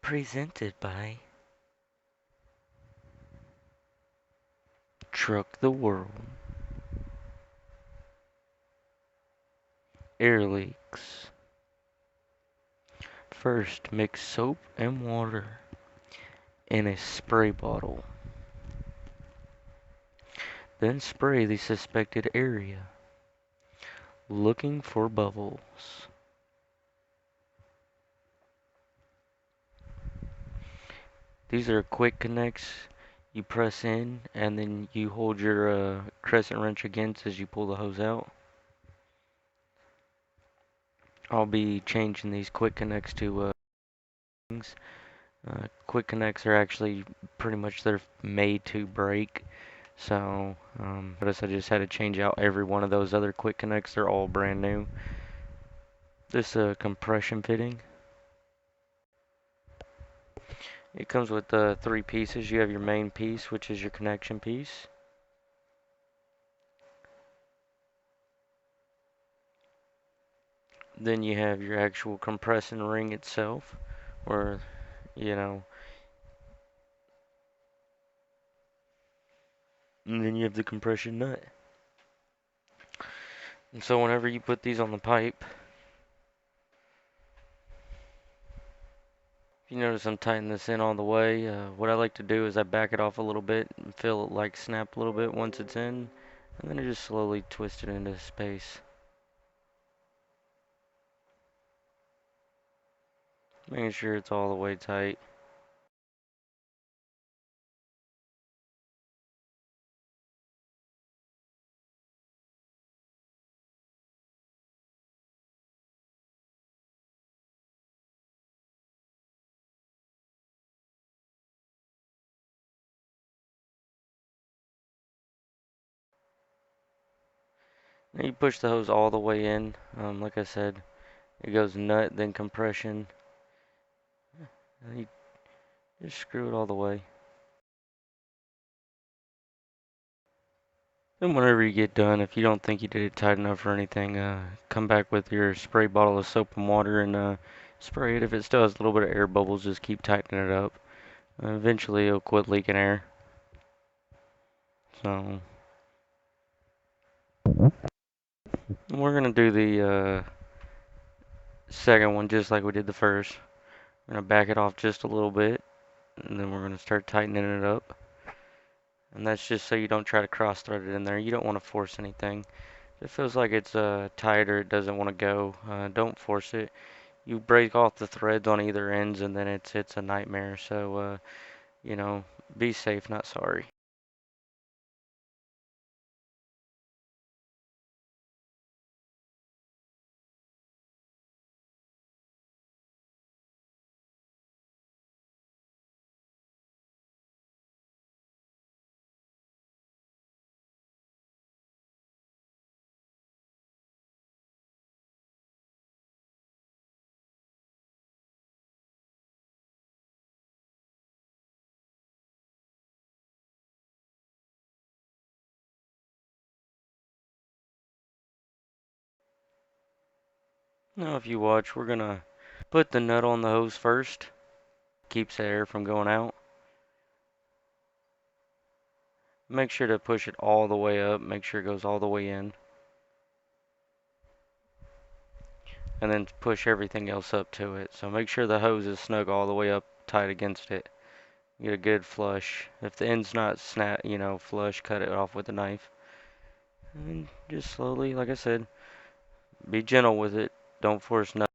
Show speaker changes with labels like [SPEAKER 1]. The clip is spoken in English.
[SPEAKER 1] Presented by Truck the World. Air leaks. First, mix soap and water in a spray bottle. Then spray the suspected area, looking for bubbles. These are quick connects. You press in and then you hold your crescent wrench against as you pull the hose out. I'll be changing these quick connects to things. Quick connects are actually pretty much they're made to break. So, notice I just had to change out every one of those other quick connects. They're all brand new. This compression fitting. It comes with three pieces. You have your main piece, which is your connection piece. Then you have your actual compressing ring itself, or you know, and then you have the compression nut. And so whenever you put these on the pipe, if you notice I'm tightening this in all the way, what I like to do is I back it off a little bit and feel it like snap a little bit once it's in, and then I just slowly twist it into space. Making sure it's all the way tight. Now you push the hose all the way in. Like I said, it goes nut, then compression. And you just screw it all the way. And whenever you get done, if you don't think you did it tight enough or anything, come back with your spray bottle of soap and water and spray it. If it still has a little bit of air bubbles, just keep tightening it up. Eventually, it'll quit leaking air. So, we're going to do the second one just like we did the first. We're going to back it off just a little bit, and then we're going to start tightening it up. And that's just so you don't try to cross thread it in there. You don't want to force anything. If it feels like it's tight or it doesn't want to go, don't force it. You break off the threads on either ends and then it's a nightmare. So, you know, be safe, not sorry. Now, if you watch, we're gonna put the nut on the hose first. Keeps the air from going out. Make sure to push it all the way up. Make sure it goes all the way in. And then push everything else up to it. So make sure the hose is snug all the way up tight against it. Get a good flush. If the end's not flush, cut it off with a knife. And just slowly, like I said, be gentle with it. Don't force nothing.